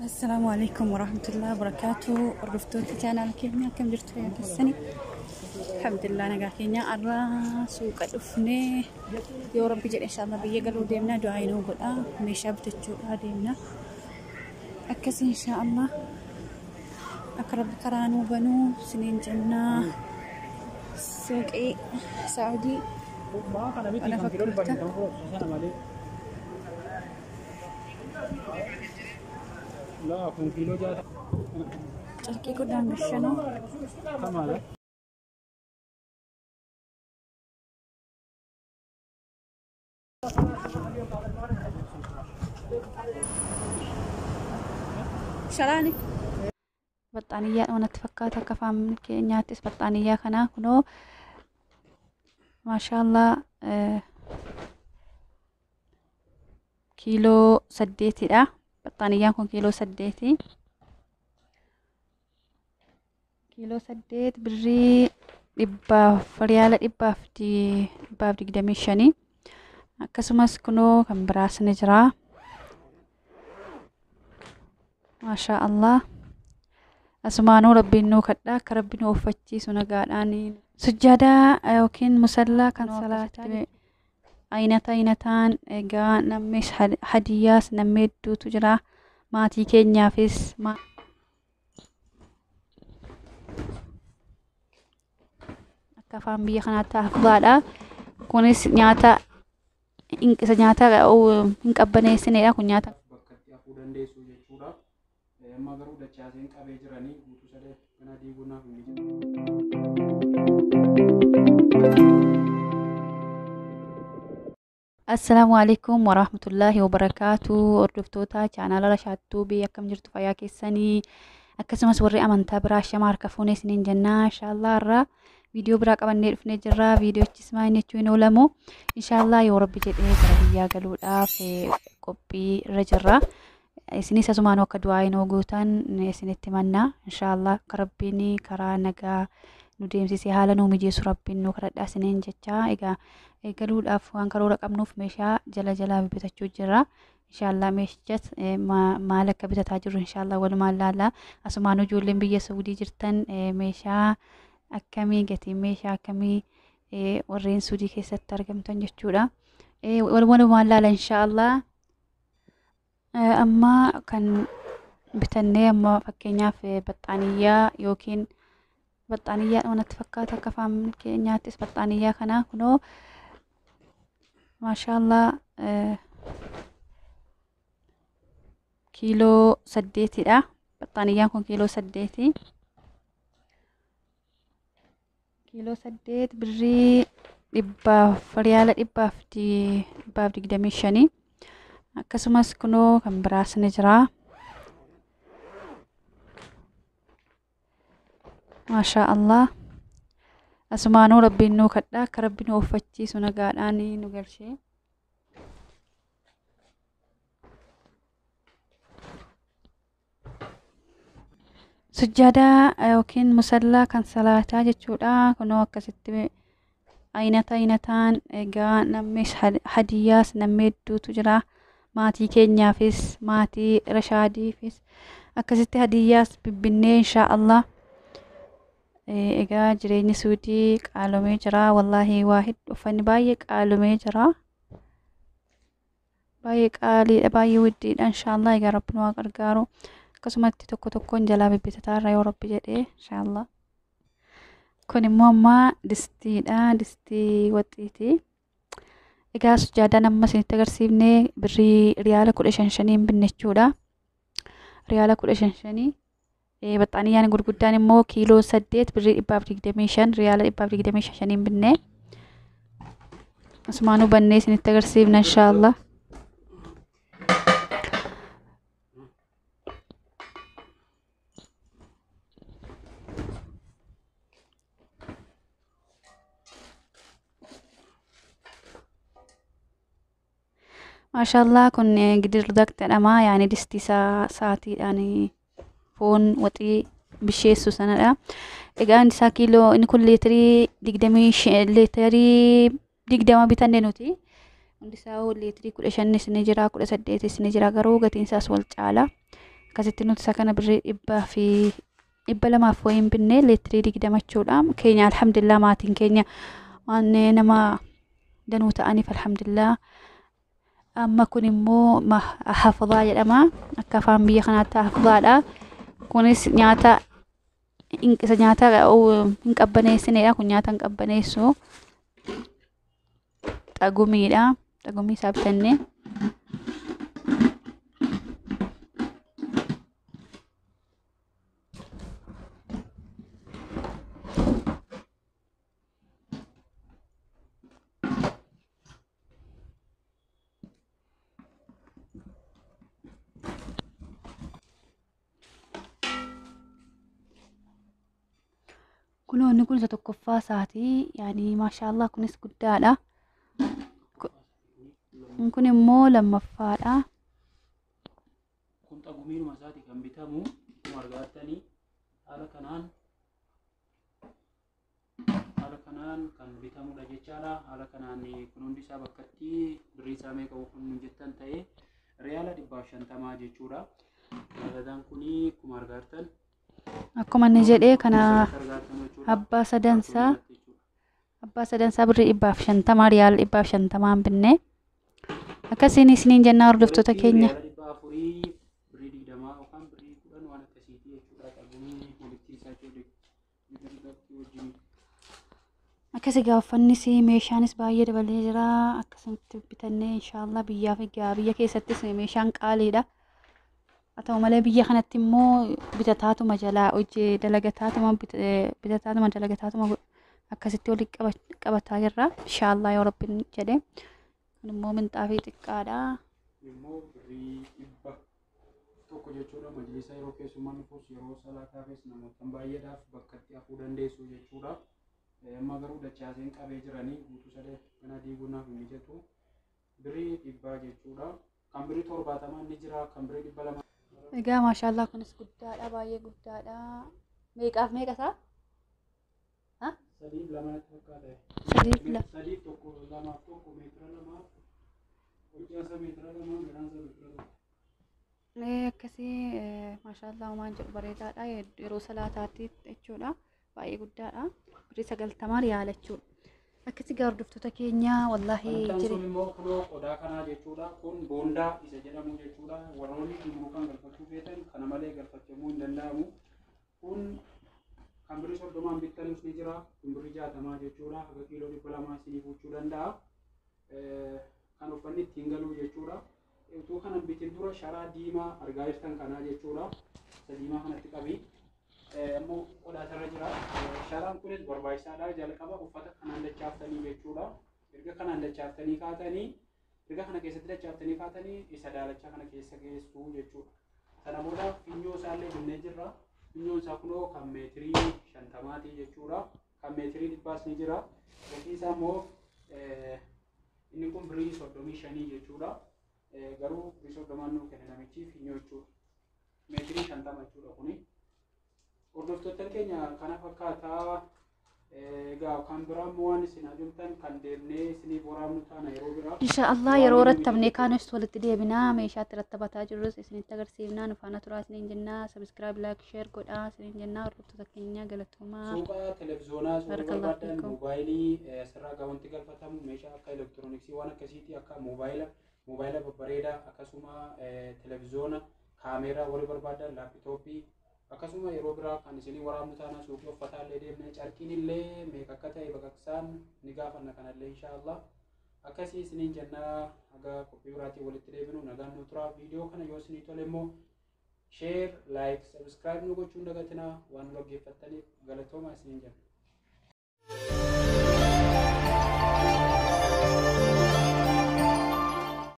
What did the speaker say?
السلام عليكم ورحمة الله وبركاته. رفتوتي كان كيفنا كم جرتوا يا كسني. الحمد لله أنا قاكينيا أرى سوق الأفني يا رب جل إن شاء الله بيجلو ديمنا دعينا وقول ميشاب تجوا ديمنا أكس إن شاء الله أقرب كران وبنو سنين جنة سوق سعودي أنا فكرت لا كم كيلو جات تركي قدام بالشنو كم هذا شراني بطانية وانا تفكرت كفام كينياتس بطانية خنا كنو ما شاء الله كيلو سديتي لا بطانية كون كيلو سديتي كيلو سديت بري إبا فريالة إبا في قداميشاني كسمس كنو كم براس نجرا ما شاء الله أسمانو ربي نو كدا كربي نو فتشي سنقالاني سجادة وكين مسلا كان صلاة أينتان إيجا نمش هدياس نمدو تجرا ماتي كينيا فيس ما كفام بيا خناتا أفضل كونس نياتا إنك سنياتا أو إنك أبني سنة أكون نياتا بكتي أقول عندي سوية شورا ما قروا دچاسين كابيجراني بوتو سده كنا ديبونا السلام عليكم ورحمة الله وبركاته. أردفتوتا channel رشاتو بي أكم جرتو فيا كيساني أكسمس وري أمانتا براشا ماركفوني سنين جنة إن شاء الله الرا فيديو براك أبني رفني جرا فيديو تسمعي نتوين ولمو إن شاء الله يا رب جد كربيا قالوا في كوبي رجرا سني سزمان وكدواي نوجوتان سني تمنى إن شاء الله كربيني كرا نجا نديم سي حالا نومي سربين نو كرد سنين جتا إيجا قالوا أفوان كرورا قبنوف ميشا جلا بيتشو جرا إن شاء الله ميشجت ما لك بتتاجر إن شاء الله ولا ما لا أسمانو جولين بيا سعودي جرتن ميشا أكمي جتي ميشا أكمي ورين سعودي كيسة ترجم تنجتورا ولا ما لا إن شاء الله أما كان بتني أما فكينا في بطانية يوكين بطانية وانا تفكرت كفام كينياتس بطانية خنا كنو ما شاء الله كيلو سديتي لا بطانية كون كيلو سديتي كيلو سديت بري إبا فريالة إبا في قداميشاني كسمس كنو كم براس نجرا ما شاء الله أسمانو ربي نو كدا كربي نو فتشي سنقالاني نقرشي سجادة وكين مسلا كان صلاة جتشودا كنو كستي أينتان إيجا نمش هدياس نمدو تجرا ماتي كينيا فيس ماتي رشادي فيس أكستي هدياس ببني إن شاء الله إيجا جريني سودي قالوا ميجرا والله واحد وفني بايك قالوا ميجرا بايك قالي باي ودي إن شاء الله إيجا ربنا وقرقارو كسمت تكون جلابي بتتارا يا رب جد إن شاء الله كوني ماما دستي وطيتي إيجا سجادة نما سنتقرسيبني بري ريالة كل شنشنين بالنجودا ريالة كل شنشني بطانية أنا قلت قدامي مو كيلو سديت بري إبابريك دميشان ريالة إبابريك دميشان شنين بني اسمانو بني سنتقرسيبنا إن شاء الله ما شاء الله كن قدر دكت أما يعني دستي ساعتي يعني فون وطي بشيسو سنة إيجان سا كيلو إن كل لتري دقدميش لتري دقدما بتنينوتي Hundi isaa olleetirii 15 ni jira 18 ni jira garuu gatiin isaas wal caala akkasitti nuti isa kana birrii 200 wayiin binnee leetirii 20 jechuudha. Keenya alhamdulillah maatiin keenya waan nama danuu ta'aniif alhamdulillah. Amma kun immoo hafadhaa jedhama. Akka afaan biyya kanaatti hafadhaadha. Kunis nyaata isa nyaata hin qabbaneessinedha. Kun nyaata hin qabbaneessu xagumiidha. Xagumii isaa bitannee kunoonni kun isa tokkoffaa isaatii yaani maashaallah kunis guddaadha. Kun immoo lammaffaadha. Kun xagumiinuma isaati kan bitamu akkuma argattanii haala kanaan kan bitamudha jechaadha. Haala kanaan kun hundi isaa bakkatti birrii isaa meeqa kun jettan ta'e riyaala 150 jechuudha. Gaazexaan kuni akkuma argattan akkuma inni jedhee kana abbaa sadansaa birrii 150 riyaala 150 binnee akkasiin isiniin jennaa hordoftoota keenya. Akkasii gaaffannis meeshaanis baay'ee dabalee jira. Akkasitti bitannee inshaallah biyya keessattis meeshaan qaaliidha. Haa ta'u malee biyya kanatti immoo bitataatuma jalaa hojii dalagataatuma akkasitti walitti qabataa jirra. Inshaallah yoo rabbiin jedhe. Kun immoo minxaafii xiqqaadha. Immoo birrii 100 jechuudha. Majlisa yeroo keessummaan dhufuus yeroo salaataafis namoota baay'eedhaaf bakkatti hafuu dandeessu jechuudha. Amma garuu dachaaseen qabee jiranii guutuu sadee kana diiguudhaaf hin mijatu. Birrii 100 jechuudha. Kan birrii 70 ni jira. Kan birrii 200. Egaa maashaallah kunis guddaadha, baay'ee guddaadha. Meeqaaf meeqa isaa? Sadiif lama fakkaata. Sadiif tokko lamaaf tokko meetira lamaaf hojjaa meetira lama giraansa meetira lama. Akkasii maashaallah waan jedhu bareedaadha. Yeroo salaataatti jechuudha. Baay'ee guddaadha. Birrii 90 riyaala jechuudha. Akkasii hordoftoota keenya wallahi jira. Kun immoo kunoo qodaa kanaa jechuudha. Kun boondaa isa jedhamu jechuudha. Warroonni kan galfachuu feetan kana malee galfachamuu hin danda'amu. Kun kan birrii 30 bittanis ni jira. Kun birrii 60 jechuudha. Haga kiiloo 200 isinii fuudhuu danda'a. Kan uffanni ittiin galuu jechuudha. Utuu kanan bitin dura sharaa diimaa argaa jirtan kanaa jechuudha. Isa diimaa kanatti qabii. Ammoo qodaa irra jira. Sharaan kunis barbaachisaadha. Jalqaba uffata kanaan dachaaftanii jechuudha. Erga kanaan dachaaftanii kaatanii erga kana keessatti dachaaftanii kaatanii isa daalachaa kana keessa geessu jechuudha. Sana booda finyoo isaallee binnee jirra. Finyoon isaa kunoo kan meetirii 50 jechuudha. Kan meetirii 100 ni jira. Gatii isaa immoo inni kun birrii 35 jechuudha. Garuu birrii 30 nuu kenna namichi finyoo jechuudha. Meetirii 50 jechuudha kuni. Hordoftoota keenya kana fakkaataa egaa kan biraa immoo waan isin ajajamtan kan deemnee isiniif waraabnu taana yeroo biraa. Inshaallah yeroo rattabnee kaanis walitti deebinaa meeshaatti rattabataa jirrus isinitti agarsiifnaa nu faana turaa isiniin jennaa sabiskiraayib laayik sheer godhaa isiniin jennaa hordoftoota keenya galatoomaa. Suuqa televizoonaa suuraa barbaadan moobaayilii asirraa gawanti galfatamu meeshaa akka elektirooniksii waan akkasiitii akka moobaayila babbareedaa akkasuma televizoona kaameeraa warri barbaadan laapitooppii. Akkasuma yeroo biraa kan isinii waraabnu taana suuqii uffataallee deemnee carqiin illee meeqa akka ta'e baqaqsaan ni gaafanna kanallee inshaallah. Akkasii isiniin jennaa haga qophii biraatiin walitti deebinu nagaan nu turaa. Viidiyoo kana yoo isinii tole immoo sheer, laayik, sabiskiraayib nu gochuun dagatinaa waan nu dhaggeeffattaniif galatoomaa isiniin jenna.